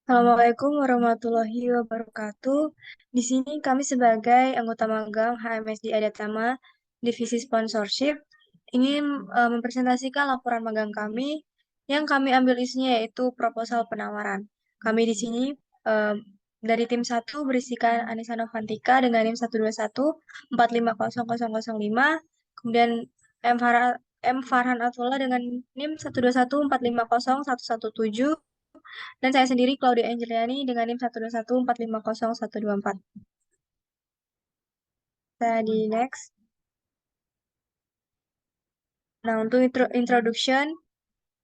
Assalamualaikum warahmatullahi wabarakatuh. Di sini kami sebagai anggota magang HMSD Adatama Divisi Sponsorship ingin mempresentasikan laporan magang kami yang kami ambil isinya yaitu proposal penawaran. Kami di sini eh, dari tim satu berisikan Anissa Novantika dengan NIM 121450005, kemudian M. Farhan Atullah dengan NIM 121450117, dan saya sendiri Claudia Angeliani dengan NIM 121450124. Saya di next. Nah, untuk introduction,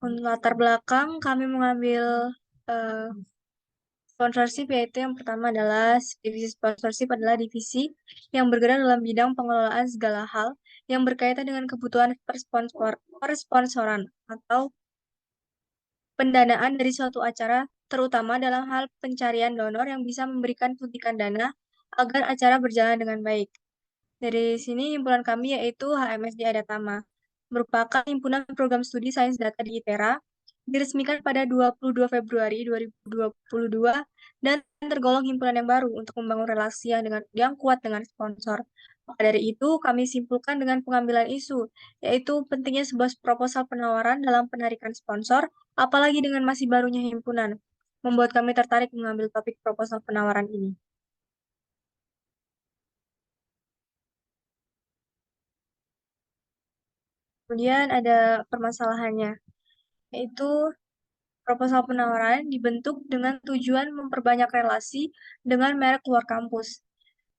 untuk latar belakang kami mengambil eh, sponsorship, yaitu yang pertama adalah divisi sponsorship adalah divisi yang bergerak dalam bidang pengelolaan segala hal yang berkaitan dengan kebutuhan persponsoran atau pendanaan dari suatu acara, terutama dalam hal pencarian donor yang bisa memberikan suntikan dana agar acara berjalan dengan baik. Dari sini himpunan kami yaitu HMSD Adatama, merupakan himpunan program studi sains data di ITERA, diresmikan pada 22 Februari 2022 dan tergolong himpunan yang baru untuk membangun relasi yang kuat dengan sponsor. Maka dari itu, kami simpulkan dengan pengambilan isu, yaitu pentingnya sebuah proposal penawaran dalam penarikan sponsor, apalagi dengan masih barunya himpunan, membuat kami tertarik mengambil topik proposal penawaran ini. Kemudian ada permasalahannya, yaitu proposal penawaran dibentuk dengan tujuan memperbanyak relasi dengan merek luar kampus.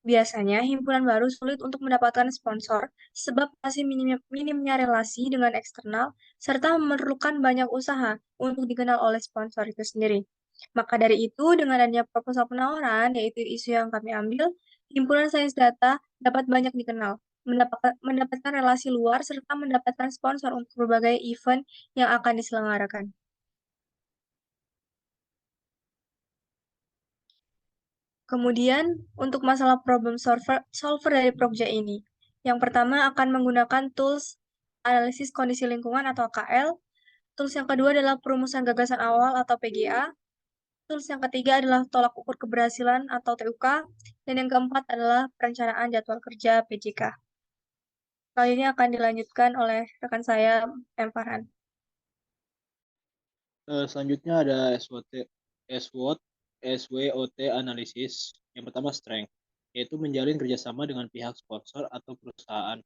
Biasanya, himpunan baru sulit untuk mendapatkan sponsor sebab masih minimnya relasi dengan eksternal serta memerlukan banyak usaha untuk dikenal oleh sponsor itu sendiri. Maka dari itu, dengan adanya proposal penawaran, yaitu isu yang kami ambil, himpunan sains data dapat banyak dikenal, mendapatkan relasi luar, serta mendapatkan sponsor untuk berbagai event yang akan diselenggarakan. Kemudian, untuk masalah problem solver dari proyek ini. Yang pertama akan menggunakan tools analisis kondisi lingkungan atau AKL. Tools yang kedua adalah perumusan gagasan awal atau PGA. Tools yang ketiga adalah tolak ukur keberhasilan atau TUK. Dan yang keempat adalah perencanaan jadwal kerja PJK. Kali ini akan dilanjutkan oleh rekan saya, M. Farhan. Selanjutnya ada SWOT, SWOT analisis. Yang pertama strength, yaitu menjalin kerjasama dengan pihak sponsor atau perusahaan.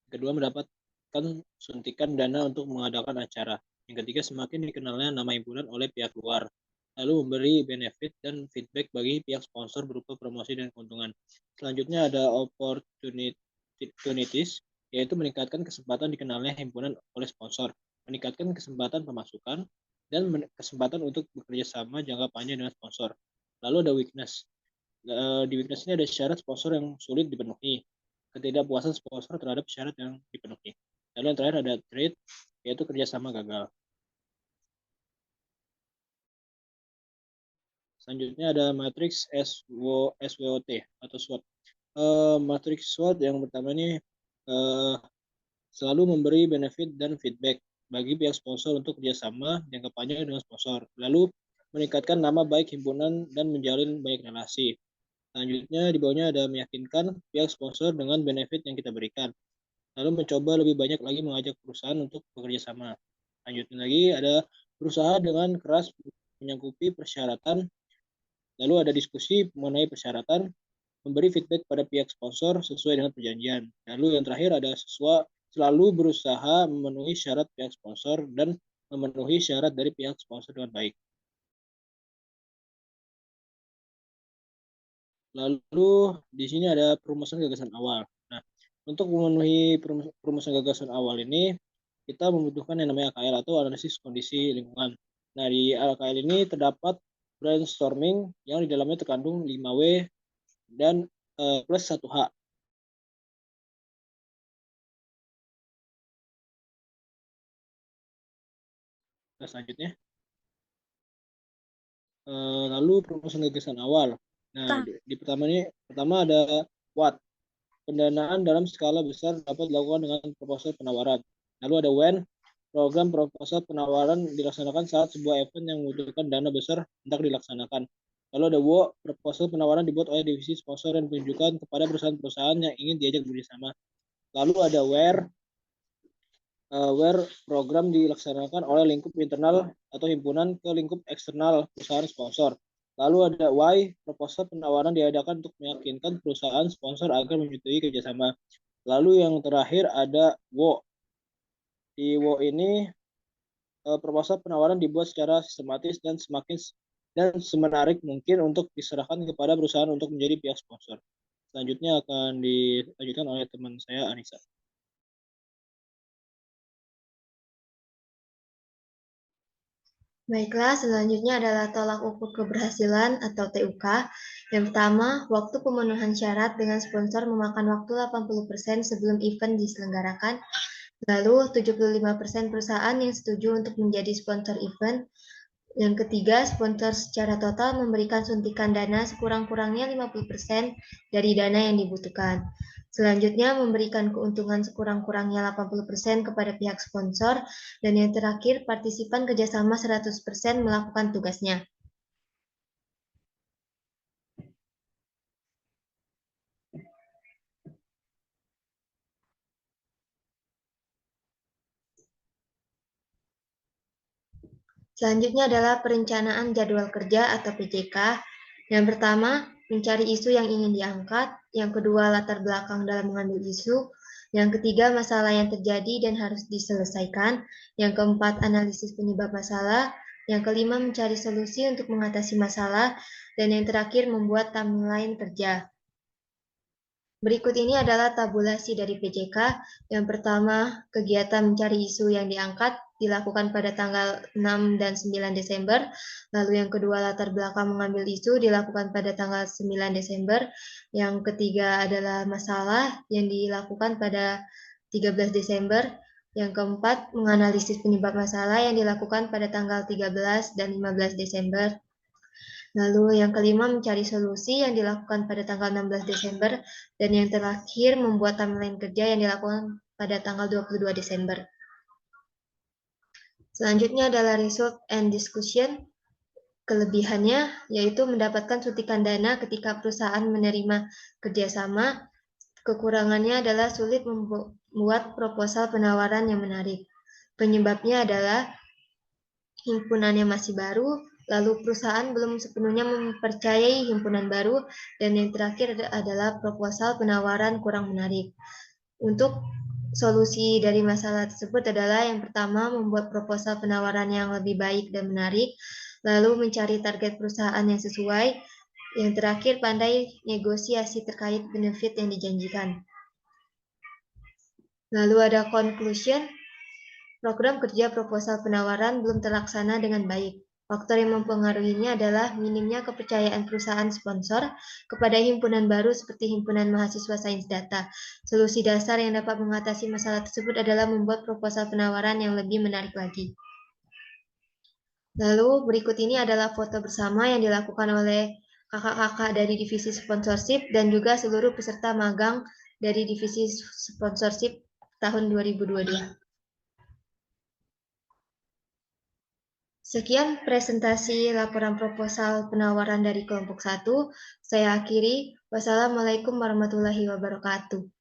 Yang kedua, mendapatkan suntikan dana untuk mengadakan acara. Yang ketiga, semakin dikenalnya nama himpunan oleh pihak luar. Lalu memberi benefit dan feedback bagi pihak sponsor berupa promosi dan keuntungan. Selanjutnya ada opportunities, yaitu meningkatkan kesempatan dikenalnya himpunan oleh sponsor, meningkatkan kesempatan pemasukan, dan kesempatan untuk bekerja sama jangka panjang dengan sponsor. Lalu ada weakness. Di weakness ini ada syarat sponsor yang sulit dipenuhi, ketidakpuasan sponsor terhadap syarat yang dipenuhi. Lalu yang terakhir ada threat, yaitu kerjasama gagal. Selanjutnya ada matriks SWOT atau SWOT. Matriks SWOT yang pertama ini selalu memberi benefit dan feedback bagi pihak sponsor untuk kerjasama jangka panjang dengan sponsor. Lalu meningkatkan nama baik himpunan dan menjalin banyak relasi. Selanjutnya di bawahnya ada meyakinkan pihak sponsor dengan benefit yang kita berikan. Lalu mencoba lebih banyak lagi mengajak perusahaan untuk bekerja sama. Lanjutnya lagi ada berusaha dengan keras menyangkupi persyaratan. Lalu ada diskusi mengenai persyaratan, memberi feedback pada pihak sponsor sesuai dengan perjanjian. Lalu yang terakhir ada selalu berusaha memenuhi syarat pihak sponsor dan memenuhi syarat dari pihak sponsor dengan baik. Lalu di sini ada perumusan gagasan awal. Nah, untuk memenuhi perumusan gagasan awal ini, kita membutuhkan yang namanya AKL atau analisis kondisi lingkungan. Nah, di AKL ini terdapat brainstorming yang di dalamnya terkandung 5W dan plus 1H. Nah, selanjutnya, lalu perumusan gagasan awal. Nah, di pertama ada what. Pendanaan dalam skala besar dapat dilakukan dengan proposal penawaran. Lalu ada when. program proposal penawaran dilaksanakan saat sebuah event yang membutuhkan dana besar hendak dilaksanakan. Lalu ada WO, proposal penawaran dibuat oleh divisi sponsor dan ditunjukkan kepada perusahaan-perusahaan yang ingin diajak bekerjasama. Lalu ada where program dilaksanakan oleh lingkup internal atau himpunan ke lingkup eksternal perusahaan sponsor. Lalu ada why, proposal penawaran diadakan untuk meyakinkan perusahaan sponsor agar menyetujui kerjasama. Lalu yang terakhir ada wo. Di wo ini proposal penawaran dibuat secara sistematis dan semenarik mungkin untuk diserahkan kepada perusahaan untuk menjadi pihak sponsor. Selanjutnya akan dilanjutkan oleh teman saya, Anissa. Baiklah, selanjutnya adalah tolak ukur keberhasilan atau TUK. Yang pertama, waktu pemenuhan syarat dengan sponsor memakan waktu 80% sebelum event diselenggarakan. Lalu, 75% perusahaan yang setuju untuk menjadi sponsor event. Yang ketiga, sponsor secara total memberikan suntikan dana sekurang-kurangnya 50% dari dana yang dibutuhkan. Selanjutnya, memberikan keuntungan sekurang-kurangnya 80% kepada pihak sponsor. Dan yang terakhir, partisipan kerjasama 100% melakukan tugasnya. Selanjutnya adalah perencanaan jadwal kerja atau PJK. Yang pertama, mencari isu yang ingin diangkat. Yang kedua, latar belakang dalam mengambil isu. Yang ketiga, masalah yang terjadi dan harus diselesaikan. Yang keempat, analisis penyebab masalah. Yang kelima, mencari solusi untuk mengatasi masalah. Dan yang terakhir, membuat timeline kerja. Berikut ini adalah tabulasi dari PJK. Yang pertama, kegiatan mencari isu yang diangkat dilakukan pada tanggal 6 dan 9 Desember. Lalu yang kedua, latar belakang mengambil isu dilakukan pada tanggal 9 Desember. Yang ketiga adalah masalah yang dilakukan pada 13 Desember. Yang keempat, menganalisis penyebab masalah yang dilakukan pada tanggal 13 dan 15 Desember. Lalu yang kelima, mencari solusi yang dilakukan pada tanggal 16 Desember. Dan yang terakhir, membuat timeline kerja yang dilakukan pada tanggal 22 Desember. Selanjutnya adalah result and discussion. Kelebihannya yaitu mendapatkan suntikan dana ketika perusahaan menerima kerjasama. Kekurangannya adalah sulit membuat proposal penawaran yang menarik. Penyebabnya adalah himpunannya masih baru, lalu perusahaan belum sepenuhnya mempercayai himpunan baru, dan yang terakhir adalah proposal penawaran kurang menarik. Untuk solusi dari masalah tersebut adalah yang pertama, membuat proposal penawaran yang lebih baik dan menarik, lalu mencari target perusahaan yang sesuai, yang terakhir pandai negosiasi terkait benefit yang dijanjikan. Lalu ada conclusion. Program kerja proposal penawaran belum terlaksana dengan baik. Faktor yang mempengaruhinya adalah minimnya kepercayaan perusahaan sponsor kepada himpunan baru seperti Himpunan Mahasiswa Sains Data. Solusi dasar yang dapat mengatasi masalah tersebut adalah membuat proposal penawaran yang lebih menarik lagi. Lalu berikut ini adalah foto bersama yang dilakukan oleh kakak-kakak dari divisi sponsorship dan juga seluruh peserta magang dari divisi sponsorship tahun 2022. Sekian presentasi laporan proposal penawaran dari kelompok 1. Saya akhiri. Wassalamualaikum warahmatullahi wabarakatuh.